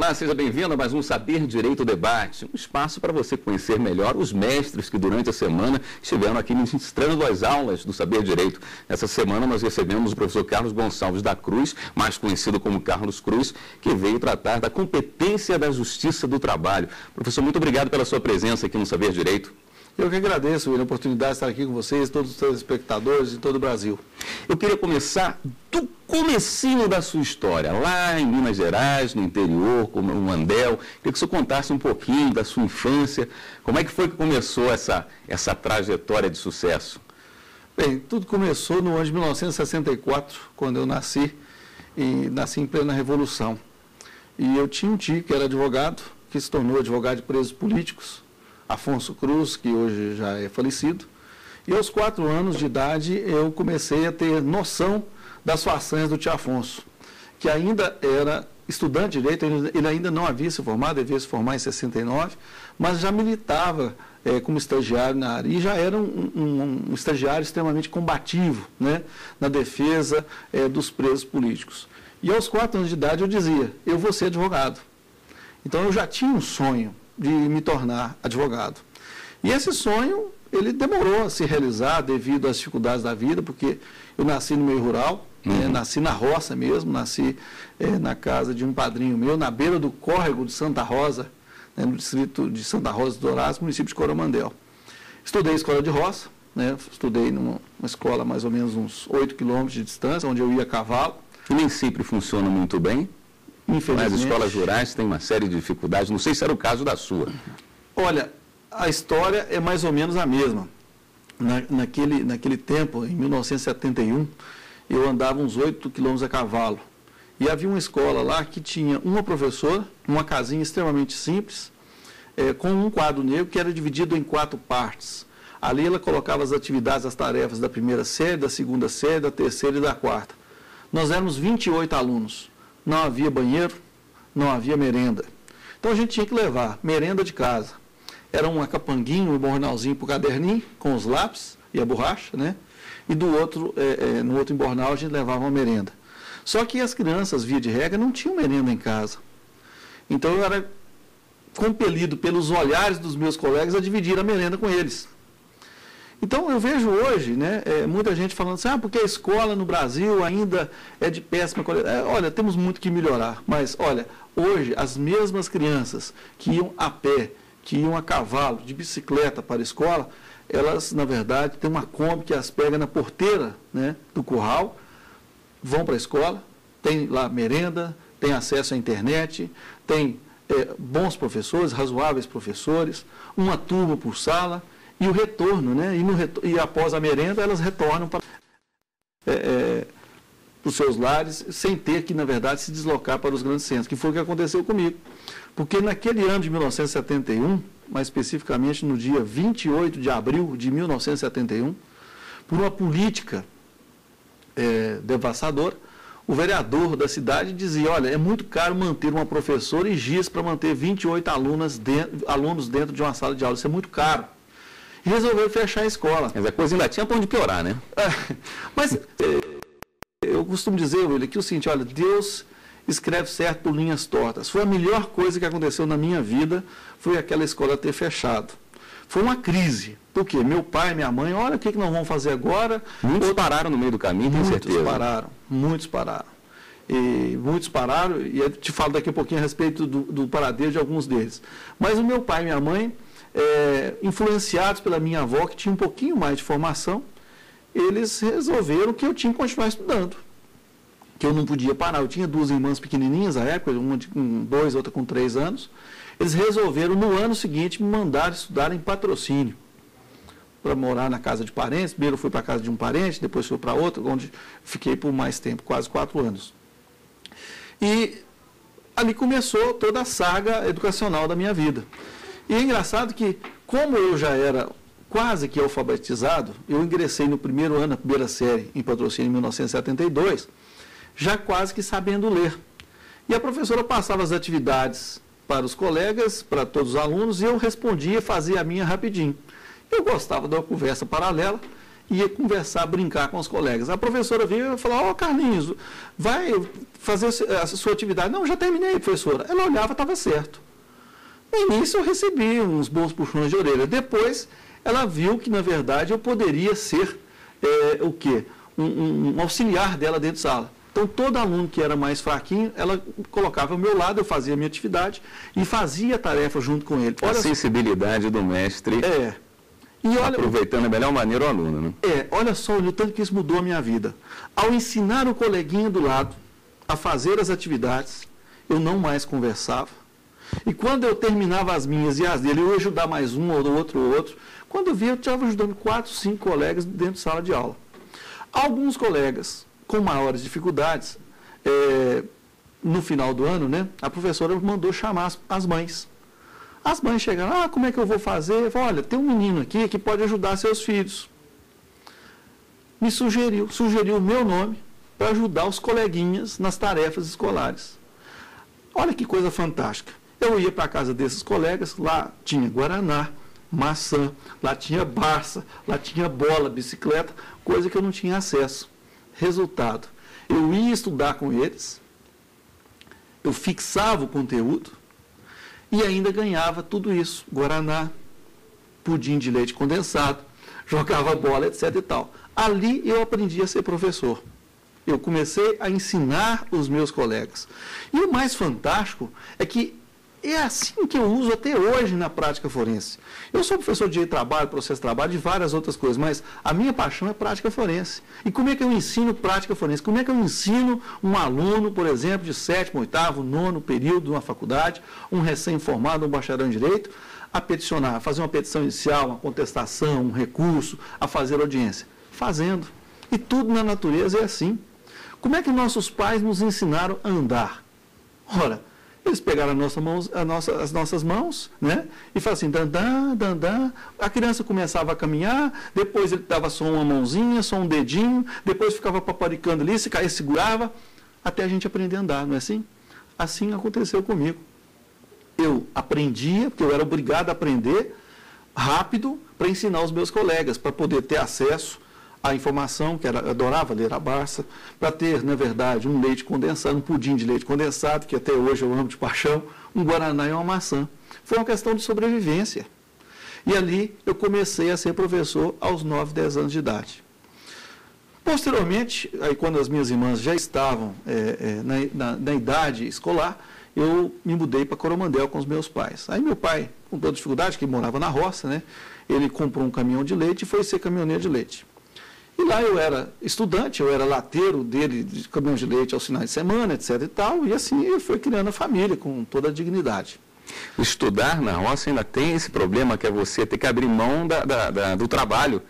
Olá, seja bem-vindo a mais um Saber Direito Debate, um espaço para você conhecer melhor os mestres que durante a semana estiveram aqui ministrando as aulas do Saber Direito. Essa semana nós recebemos o professor Carlos Gonçalves da Cruz, mais conhecido como Carlos Cruz, que veio tratar da competência da Justiça do Trabalho. Professor, muito obrigado pela sua presença aqui no Saber Direito. Eu que agradeço, William, a oportunidade de estar aqui com vocês, todos os telespectadores de todo o Brasil. Eu queria começar do comecinho da sua história, lá em Minas Gerais, no interior, como no Mandel. Queria que você contasse um pouquinho da sua infância, como é que foi que começou essa trajetória de sucesso? Bem, tudo começou no ano de 1964, quando eu nasci, e nasci em plena Revolução. E eu tinha um tio que era advogado, que se tornou advogado de presos políticos, Afonso Cruz, que hoje já é falecido, e aos 4 anos de idade eu comecei a ter noção das façanhas do tio Afonso, que ainda era estudante de Direito, ele ainda não havia se formado, devia se formar em 69, mas já militava como estagiário na área, e já era um estagiário extremamente combativo, né, na defesa dos presos políticos. E aos 4 anos de idade eu dizia, eu vou ser advogado. Então eu já tinha um sonho de me tornar advogado. E esse sonho, ele demorou a se realizar devido às dificuldades da vida, porque eu nasci no meio rural, nasci na roça mesmo, nasci na casa de um padrinho meu, na beira do córrego de Santa Rosa, no distrito de Santa Rosa do Dourados, município de Coromandel. Estudei escola de roça, estudei numa escola mais ou menos uns 8 quilômetros de distância, onde eu ia a cavalo. E nem sempre funciona muito bem. As escolas rurais têm uma série de dificuldades, não sei se era o caso da sua. Olha, a história é mais ou menos a mesma. Naquele tempo, em 1971, eu andava uns 8 quilômetros a cavalo. E havia uma escola lá que tinha uma professora, uma casinha extremamente simples, com um quadro negro que era dividido em 4 partes. Ali ela colocava as atividades, as tarefas da primeira série, da segunda série, da terceira e da quarta. Nós éramos 28 alunos. Não havia banheiro, não havia merenda. Então a gente tinha que levar merenda de casa. Era uma capanguinha, um embornalzinho para o caderninho, com os lápis e a borracha, né? E no outro embornal a gente levava uma merenda. Só que as crianças, via de regra, não tinham merenda em casa. Então eu era compelido pelos olhares dos meus colegas a dividir a merenda com eles. Então, eu vejo hoje, muita gente falando assim, porque a escola no Brasil ainda é de péssima qualidade. Olha, temos muito que melhorar, mas, olha, hoje as mesmas crianças que iam a pé, que iam a cavalo, de bicicleta para a escola, elas, na verdade, têm uma Kombi que as pega na porteira, do curral, vão para a escola, tem lá merenda, tem acesso à internet, tem bons professores, razoáveis professores, uma turma por sala, e o retorno, e após a merenda, elas retornam para os seus lares, sem ter que, na verdade, se deslocar para os grandes centros, que foi o que aconteceu comigo. Porque naquele ano de 1971, mais especificamente no dia 28 de abril de 1971, por uma política devassadora, o vereador da cidade dizia, olha, é muito caro manter uma professora e giz para manter 28 alunos dentro de uma sala de aula, isso é muito caro. E resolveu fechar a escola. Mas a coisa ainda tinha para onde piorar, né? Mas eu costumo dizer, William, que é o seguinte, olha, Deus escreve certo por linhas tortas. Foi a melhor coisa que aconteceu na minha vida, foi aquela escola ter fechado. Foi uma crise. Por quê? Meu pai e minha mãe, olha o que nós vamos fazer agora. Muitos pararam no meio do caminho, tenho certeza. Muitos pararam. E muitos pararam, e eu te falo daqui a pouquinho a respeito do paradeiro de alguns deles. Mas o meu pai e minha mãe, influenciados pela minha avó, que tinha um pouquinho mais de formação, eles resolveram que eu tinha que continuar estudando, que eu não podia parar. Eu tinha 2 irmãs pequenininhas à época, uma com 2, outra com 3 anos. Eles resolveram, no ano seguinte, me mandar estudar em Patrocínio, para morar na casa de parentes. Primeiro eu fui para a casa de um parente, depois fui para outro, onde fiquei por mais tempo, quase 4 anos. E ali começou toda a saga educacional da minha vida. E é engraçado que, como eu já era quase que alfabetizado, eu ingressei no primeiro ano, na primeira série, em Patrocínio, em 1972, já quase que sabendo ler. E a professora passava as atividades para os colegas, para todos os alunos, e eu respondia, fazia a minha rapidinho. Eu gostava de uma conversa paralela, ia conversar, brincar com os colegas. A professora veio e falou, Carlinhos, vai fazer a sua atividade. Não, já terminei, professora. Ela olhava, estava certo. No início eu recebi uns bons puxões de orelha. Depois ela viu que, na verdade, eu poderia ser o quê? Um auxiliar dela dentro de sala. Então, todo aluno que era mais fraquinho, ela colocava ao meu lado, eu fazia a minha atividade e fazia a tarefa junto com ele. Olha a sensibilidade do mestre. E olha, aproveitando da melhor maneira o aluno, né? Olha só o tanto que isso mudou a minha vida. Ao ensinar o coleguinha do lado a fazer as atividades, eu não mais conversava. E quando eu terminava as minhas e as dele, eu ia ajudar mais um ou outro. Quando eu via, eu estava ajudando 4, 5 colegas dentro de sala de aula. Alguns colegas com maiores dificuldades, no final do ano, né, a professora mandou chamar as mães. As mães chegaram, como é que eu vou fazer? Eu falei, olha, tem um menino aqui que pode ajudar seus filhos. Me sugeriu o meu nome para ajudar os coleguinhas nas tarefas escolares. Olha que coisa fantástica. Eu ia para a casa desses colegas, lá tinha guaraná, maçã, lá tinha Barça, lá tinha bola, bicicleta, coisa que eu não tinha acesso. Resultado, eu ia estudar com eles, eu fixava o conteúdo e ainda ganhava tudo isso, guaraná, pudim de leite condensado, jogava bola, etc. e tal. Ali eu aprendi a ser professor. Eu comecei a ensinar os meus colegas. E o mais fantástico é que é assim que eu uso até hoje na prática forense. Eu sou professor de direito de trabalho, processo de trabalho, de várias outras coisas, mas a minha paixão é prática forense. E como é que eu ensino prática forense? Como é que eu ensino um aluno, por exemplo, de 7º, 8º, 9º período de uma faculdade, um recém-formado, um bacharel em direito, a peticionar, a fazer uma petição inicial, uma contestação, um recurso, a fazer audiência? Fazendo. E tudo na natureza é assim. Como é que nossos pais nos ensinaram a andar? Ora, eles pegaram as nossas mãos, né? E falaram assim, dandã, dandã. A criança começava a caminhar, depois ele dava só uma mãozinha, só um dedinho, depois ficava paparicando ali, se caía, segurava, até a gente aprender a andar, não é assim? Assim aconteceu comigo. Eu aprendia, porque eu era obrigado a aprender rápido para ensinar os meus colegas, para poder ter acesso a informação, que eu adorava ler a Barça, para ter, na verdade, um leite condensado, um pudim de leite condensado, que até hoje eu amo de paixão, um guaraná e uma maçã. Foi uma questão de sobrevivência. E ali eu comecei a ser professor aos 9, 10 anos de idade. Posteriormente, aí quando as minhas irmãs já estavam na idade escolar, eu me mudei para Coromandel com os meus pais. Aí meu pai, com toda dificuldade, que morava na roça, né, ele comprou um caminhão de leite e foi ser caminhoneiro de leite. E lá eu era estudante, eu era lateiro dele de caminhão de leite aos finais de semana, etc. e tal, e assim eu fui criando a família com toda a dignidade. Estudar na roça ainda tem esse problema, que é você ter que abrir mão do trabalho,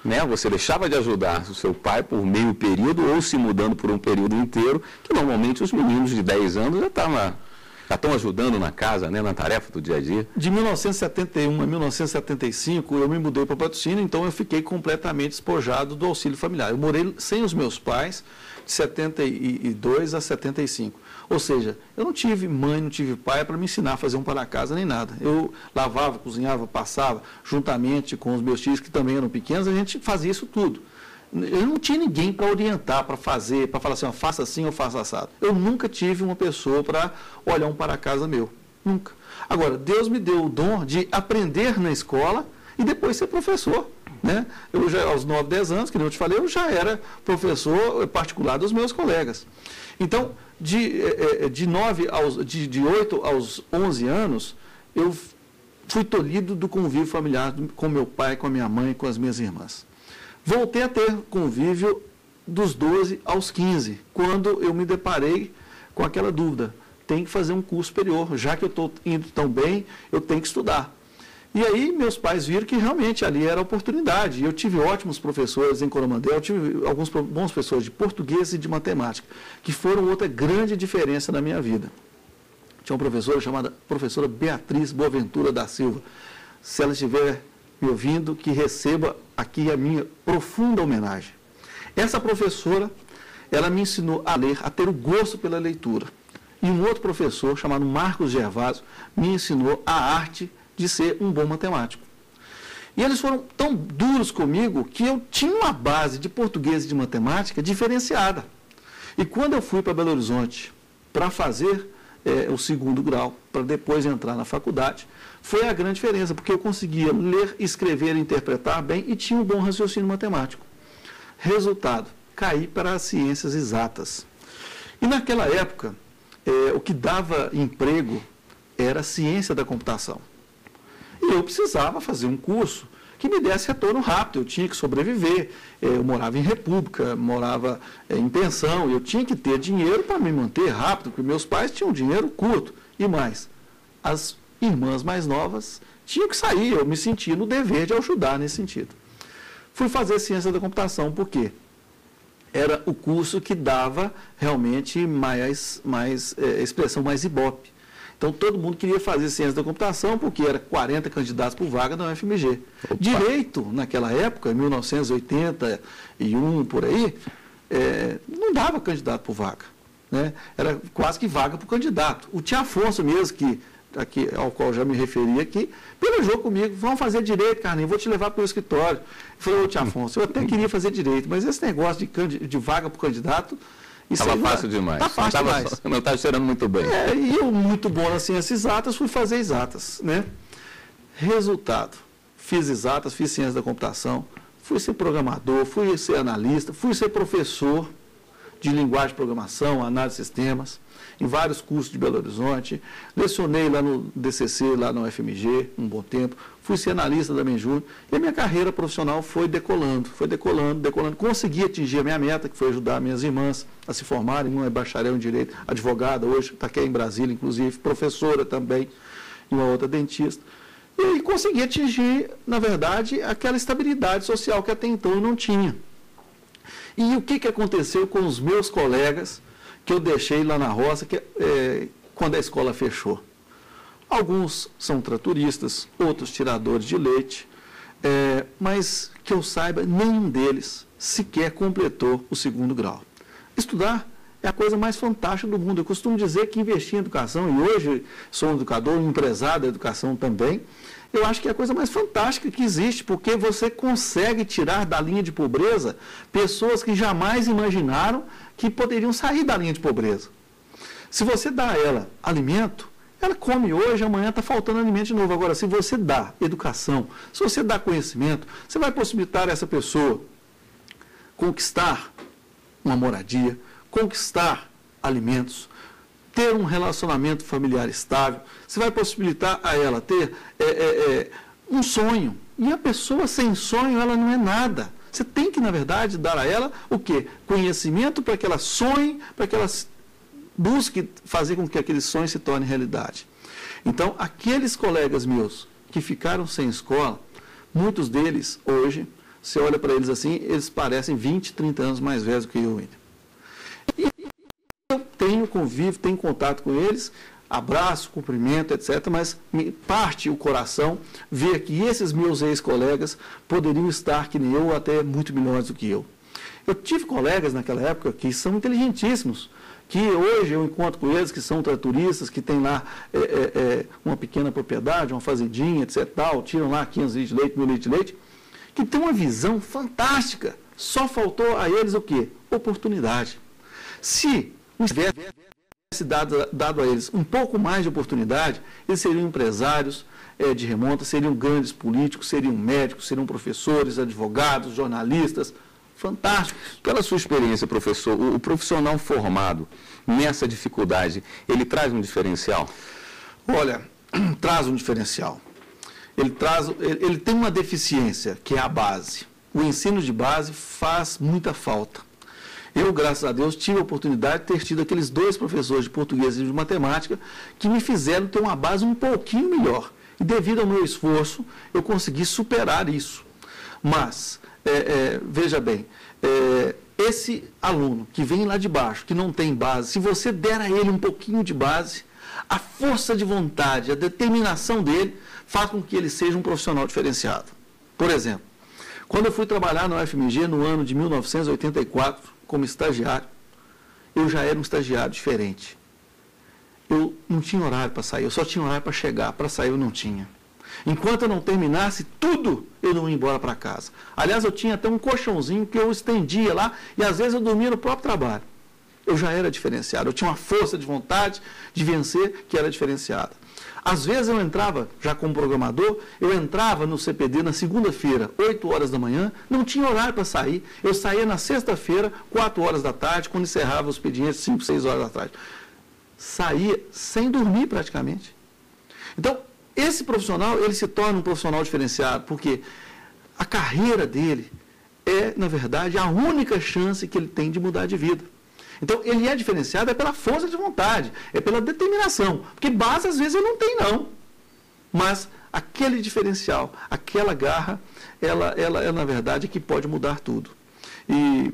né? Você deixava de ajudar o seu pai por meio período ou se mudando por um período inteiro, que normalmente os meninos de 10 anos já estão ajudando na casa, né, na tarefa do dia a dia. De 1971 a 1975, eu me mudei para Patrocínio, então eu fiquei completamente despojado do auxílio familiar. Eu morei sem os meus pais de 72 a 75. Ou seja, eu não tive mãe, não tive pai para me ensinar a fazer um para-casa nem nada. Eu lavava, cozinhava, passava, juntamente com os meus tios, que também eram pequenos, a gente fazia isso tudo. Eu não tinha ninguém para orientar, para fazer, para falar assim, faça assim ou faça assado. Eu nunca tive uma pessoa para olhar um para-casa meu. Nunca. Agora, Deus me deu o dom de aprender na escola e depois ser professor. Né? Eu já, aos 9, 10 anos, que eu te falei, eu já era professor particular dos meus colegas. Então, de 8 aos 11 anos, eu fui tolhido do convívio familiar com meu pai, com a minha mãe, com as minhas irmãs. Voltei a ter convívio dos 12 aos 15, quando eu me deparei com aquela dúvida. Tem que fazer um curso superior, já que eu estou indo tão bem, eu tenho que estudar. E aí meus pais viram que realmente ali era a oportunidade. Eu tive ótimos professores em Coromandel, eu tive alguns bons professores de português e de matemática, que foram outra grande diferença na minha vida. Tinha uma professora chamada professora Beatriz Boaventura da Silva. Se ela estiver me ouvindo, que receba aqui a minha profunda homenagem. Essa professora, ela me ensinou a ler, a ter o gosto pela leitura. E um outro professor, chamado Marcos Gervásio, me ensinou a arte de ser um bom matemático. E eles foram tão duros comigo que eu tinha uma base de português e de matemática diferenciada. E quando eu fui para Belo Horizonte para fazer o segundo grau, para depois entrar na faculdade, foi a grande diferença, porque eu conseguia ler, escrever e interpretar bem e tinha um bom raciocínio matemático. Resultado, caí para as ciências exatas. E naquela época, o que dava emprego era a ciência da computação. E eu precisava fazer um curso que me desse retorno rápido, eu tinha que sobreviver, eu morava em república, morava em pensão, eu tinha que ter dinheiro para me manter rápido, porque meus pais tinham dinheiro curto. E mais, as irmãs mais novas tinham que sair, eu me sentia no dever de ajudar nesse sentido. Fui fazer ciência da computação, por quê? Era o curso que dava realmente mais expressão mais Ibope. Então, todo mundo queria fazer ciência da computação, porque era 40 candidatos por vaga na UFMG. Opa. Direito, naquela época, 1981, por aí, não dava candidato por vaga. Né? Era quase que vaga por candidato. O Tia Afonso mesmo, ao qual já me referi aqui, pelejou comigo, vamos fazer direito, Carlinhos, vou te levar para o escritório. Eu falei, ô Tia Afonso, eu até queria fazer direito, mas esse negócio de vaga por candidato... Estava fácil demais. Tá fácil demais. Não estava cheirando muito bem. E eu, muito bom nas ciências exatas, fui fazer exatas. Né? Resultado, fiz exatas, fiz ciência da computação, fui ser programador, fui ser analista, fui ser professor de linguagem de programação, análise de sistemas, em vários cursos de Belo Horizonte, lecionei lá no DCC, lá na UFMG, um bom tempo, fui ser analista da Menjur, e a minha carreira profissional foi decolando, consegui atingir a minha meta, que foi ajudar minhas irmãs a se formarem, uma é bacharel em Direito, advogada hoje, está aqui em Brasília, inclusive, professora também, e uma outra dentista, e consegui atingir, na verdade, aquela estabilidade social que até então eu não tinha. E o que aconteceu com os meus colegas que eu deixei lá na roça quando a escola fechou? Alguns são tratoristas, outros tiradores de leite, mas que eu saiba, nenhum deles sequer completou o segundo grau. Estudar é a coisa mais fantástica do mundo. Eu costumo dizer que investir em educação, e hoje sou um educador, um empresário da educação também, eu acho que é a coisa mais fantástica que existe, porque você consegue tirar da linha de pobreza pessoas que jamais imaginaram que poderiam sair da linha de pobreza. Se você dá a ela alimento, ela come hoje, amanhã está faltando alimento de novo. Agora, se você dá educação, se você dá conhecimento, você vai possibilitar essa pessoa conquistar uma moradia, conquistar alimentos, ter um relacionamento familiar estável, você vai possibilitar a ela ter um sonho. E a pessoa sem sonho, ela não é nada. Você tem que, na verdade, dar a ela o quê? Conhecimento para que ela sonhe, para que ela busque fazer com que aquele sonho se torne realidade. Então, aqueles colegas meus que ficaram sem escola, muitos deles, hoje, você olha para eles assim, eles parecem 20, 30 anos mais velhos que eu ainda. E eu tenho convívio, tenho contato com eles, abraço, cumprimento, etc., mas me parte o coração ver que esses meus ex-colegas poderiam estar que nem eu, ou até muito melhores do que eu. Eu tive colegas naquela época que são inteligentíssimos, que hoje eu encontro com eles, que são tratoristas, que têm lá uma pequena propriedade, uma fazendinha, etc., tal, tiram lá 500 litros de leite, 1000 litros de leite, que tem uma visão fantástica. Só faltou a eles o quê? Oportunidade. Se tivesse dado a eles um pouco mais de oportunidade, eles seriam empresários de remonta, seriam grandes políticos, seriam médicos, seriam professores, advogados, jornalistas, fantásticos. Pela sua experiência, professor, o profissional formado nessa dificuldade, ele traz um diferencial? Olha, traz um diferencial. Ele tem uma deficiência, que é a base. O ensino de base faz muita falta. Eu, graças a Deus, tive a oportunidade de ter tido aqueles 2 professores de português e de matemática que me fizeram ter uma base um pouquinho melhor. E devido ao meu esforço, eu consegui superar isso. Mas, veja bem, esse aluno que vem lá de baixo, que não tem base, se você der a ele um pouquinho de base, a força de vontade, a determinação dele faz com que ele seja um profissional diferenciado. Por exemplo, quando eu fui trabalhar na UFMG no ano de 1984, como estagiário, eu já era um estagiário diferente. Eu não tinha horário para sair, eu só tinha horário para chegar, para sair eu não tinha. Enquanto eu não terminasse tudo, eu não ia embora para casa. Aliás, eu tinha até um colchãozinho que eu estendia lá e às vezes eu dormia no próprio trabalho. Eu já era diferenciado, eu tinha uma força de vontade de vencer que era diferenciada. Às vezes eu entrava, já como programador, eu entrava no CPD na segunda-feira, 8 horas da manhã, não tinha horário para sair. Eu saía na sexta-feira, 4 horas da tarde, quando encerrava os expedientes, 5, 6 horas da tarde. Saía sem dormir praticamente. Então, esse profissional, ele se torna um profissional diferenciado, porque a carreira dele é, na verdade, a única chance que ele tem de mudar de vida. Então, ele é diferenciado pela força de vontade, é pela determinação. Porque base, às vezes, ele não tem, não. Mas aquele diferencial, aquela garra, ela na verdade, é que pode mudar tudo. E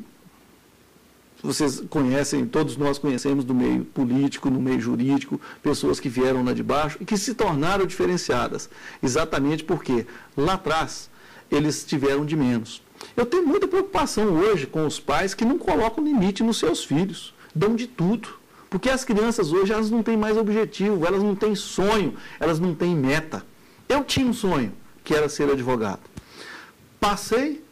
vocês conhecem, todos nós conhecemos do meio político, no meio jurídico, pessoas que vieram lá de baixo e que se tornaram diferenciadas. Exatamente porque, lá atrás, eles tiveram de menos. Eu tenho muita preocupação hoje com os pais que não colocam limite nos seus filhos, dão de tudo. Porque as crianças hoje, elas não têm mais objetivo, elas não têm sonho, elas não têm meta. Eu tinha um sonho, que era ser advogado. Passei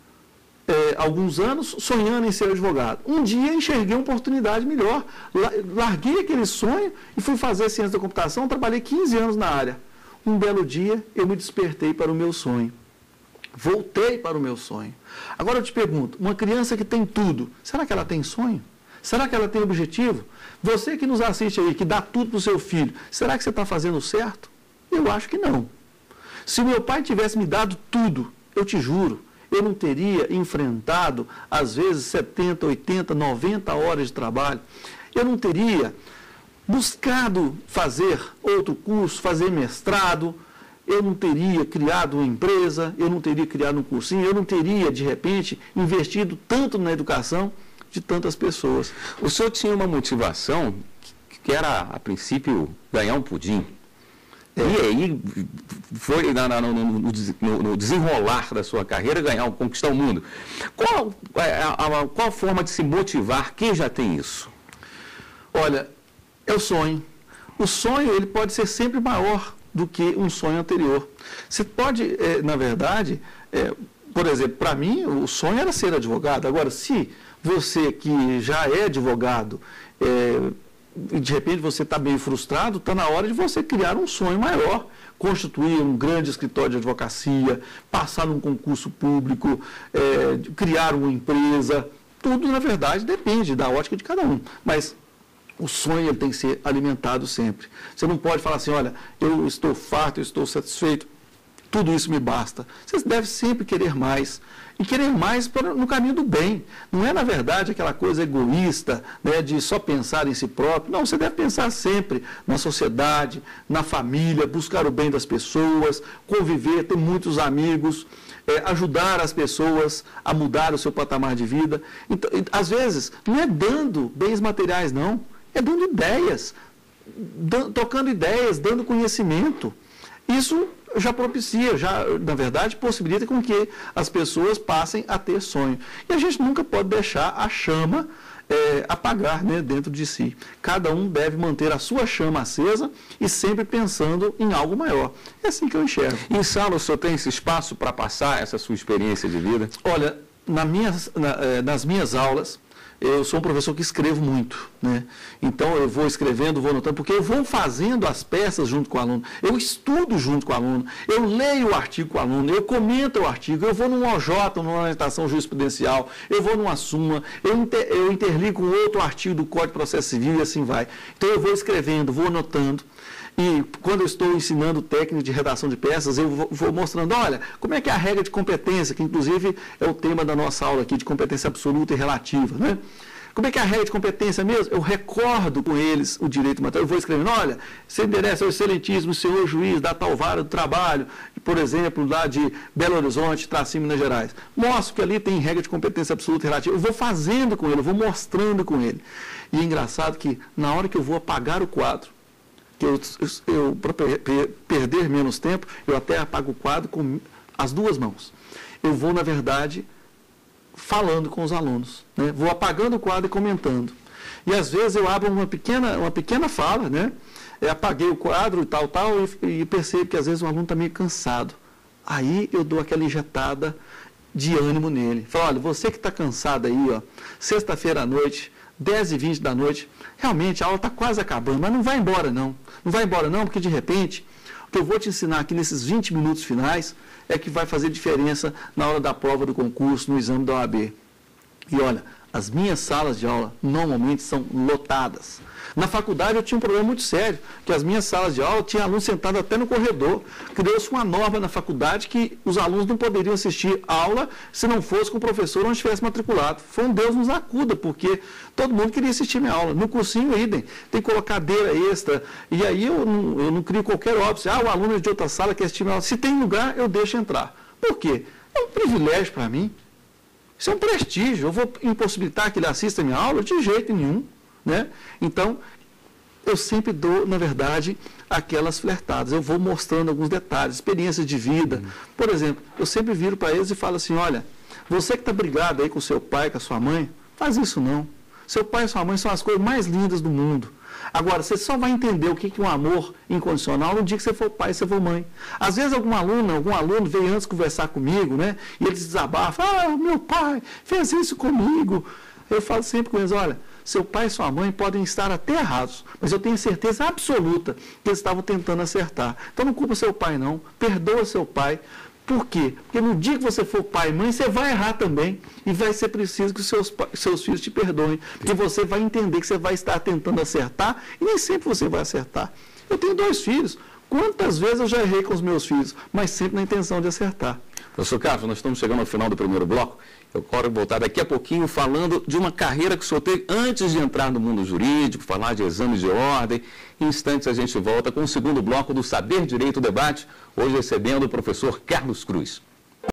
alguns anos sonhando em ser advogado. Um dia enxerguei uma oportunidade melhor, larguei aquele sonho e fui fazer ciência da computação, trabalhei 15 anos na área. Um belo dia, eu me despertei para o meu sonho. Voltei para o meu sonho. Agora eu te pergunto, uma criança que tem tudo, será que ela tem sonho? Será que ela tem objetivo? Você que nos assiste aí, que dá tudo para o seu filho, será que você está fazendo certo? Eu acho que não. Se o meu pai tivesse me dado tudo, eu te juro, eu não teria enfrentado, às vezes, 70, 80, 90 horas de trabalho. Eu não teria buscado fazer outro curso, fazer mestrado. Eu não teria criado uma empresa, eu não teria criado um cursinho, eu não teria, de repente, investido tanto na educação de tantas pessoas. O senhor tinha uma motivação que era, a princípio, ganhar um pudim. E aí, foi no desenrolar da sua carreira, conquistar o mundo. Qual a forma de se motivar? Quem já tem isso? Olha, é o sonho. O sonho, ele pode ser sempre maior do que um sonho anterior. Você pode, na verdade, por exemplo, para mim, o sonho era ser advogado. Agora, se você que já é advogado, de repente você está meio frustrado, está na hora de você criar um sonho maior, constituir um grande escritório de advocacia, passar num concurso público, criar uma empresa. Tudo, na verdade, depende da ótica de cada um. Mas o sonho ele tem que ser alimentado sempre. Você não pode falar assim, olha, eu estou farto, eu estou satisfeito, tudo isso me basta. Você deve sempre querer mais. E querer mais no caminho do bem. Não é, na verdade, aquela coisa egoísta, né, de só pensar em si próprio. Não, você deve pensar sempre na sociedade, na família, buscar o bem das pessoas, conviver, ter muitos amigos, ajudar as pessoas a mudar o seu patamar de vida. Então, às vezes, não é dando bens materiais, não. É dando ideias, tocando ideias, dando conhecimento. Isso já propicia, na verdade, possibilita com que as pessoas passem a ter sonho. E a gente nunca pode deixar a chama apagar, né, dentro de si. Cada um deve manter a sua chama acesa e sempre pensando em algo maior. É assim que eu enxergo. Em sala, o senhor tem esse espaço para passar essa sua experiência de vida? Olha, nas minhas aulas, eu sou um professor que escrevo muito, né? Então eu vou escrevendo, vou anotando, porque eu vou fazendo as peças junto com o aluno, eu estudo junto com o aluno, eu leio o artigo com o aluno, eu comento o artigo, eu vou num OJ, numa orientação jurisprudencial, eu vou numa súmula, eu interligo com outro artigo do Código de Processo Civil e assim vai. Então eu vou escrevendo, vou anotando. E quando eu estou ensinando técnica de redação de peças, eu vou mostrando, olha, como é que é a regra de competência, que inclusive é o tema da nossa aula aqui, de competência absoluta e relativa, né? Como é que é a regra de competência mesmo? Eu recordo com eles o direito material, eu vou escrevendo, olha, você endereça ao excelentíssimo senhor juiz da tal vara do trabalho, por exemplo, lá de Belo Horizonte, Tracinho, Minas Gerais. Mostro que ali tem regra de competência absoluta e relativa, eu vou fazendo com ele, eu vou mostrando com ele. E é engraçado que, na hora que eu vou apagar o quadro, para perder menos tempo, eu até apago o quadro com as duas mãos. Eu vou, na verdade, falando com os alunos, né? Vou apagando o quadro e comentando. E, às vezes, eu abro uma pequena fala, né? apaguei o quadro e tal, e percebo que às vezes o aluno está meio cansado. Aí eu dou aquela injetada de ânimo nele. Falo, olha, você que está cansado aí, ó, sexta-feira à noite, 10h20 da noite, realmente a aula está quase acabando, mas não vai embora não. Não vai embora não, porque de repente, o que eu vou te ensinar aqui nesses 20 minutos finais é que vai fazer diferença na hora da prova do concurso, no exame da OAB. E olha, as minhas salas de aula normalmente são lotadas. Na faculdade eu tinha um problema muito sério, que as minhas salas de aula tinha alunos sentados até no corredor. Criou-se uma norma na faculdade que os alunos não poderiam assistir aula se não fosse com o professor ou não estivesse matriculado. Foi um Deus nos acuda, porque todo mundo queria assistir minha aula. No cursinho, idem, tem que colocar cadeira extra. E aí eu não crio qualquer óbvio. O aluno de outra sala quer assistir minha aula. Se tem lugar, eu deixo entrar. Por quê? É um privilégio para mim. Isso é um prestígio. Eu vou impossibilitar que ele assista a minha aula? De jeito nenhum. Né? Então, eu sempre dou, na verdade, aquelas flertadas. Eu vou mostrando alguns detalhes, experiências de vida. Por exemplo, eu sempre viro para eles e falo assim, olha, você que está brigado aí com seu pai, com a sua mãe, faz isso não. Seu pai e sua mãe são as coisas mais lindas do mundo. Agora, você só vai entender o que é um amor incondicional no dia que você for pai e você for mãe. Às vezes algum aluno veio antes conversar comigo, né? E eles desabafam, meu pai fez isso comigo. Eu falo sempre com eles, olha, seu pai e sua mãe podem estar até errados, mas eu tenho certeza absoluta que eles estavam tentando acertar. Então não culpa seu pai não, perdoa seu pai. Por quê? Porque no dia que você for pai e mãe, você vai errar também. E vai ser preciso que seus filhos te perdoem. Porque você vai entender que você vai estar tentando acertar e nem sempre você vai acertar. Eu tenho 2 filhos. Quantas vezes eu já errei com os meus filhos, mas sempre na intenção de acertar. Professor Carlos, nós estamos chegando ao final do primeiro bloco. Eu quero voltar daqui a pouquinho falando de uma carreira que o senhor teve antes de entrar no mundo jurídico, falar de exames de ordem. Em instantes a gente volta com o segundo bloco do Saber Direito Debate, hoje recebendo o professor Carlos Cruz.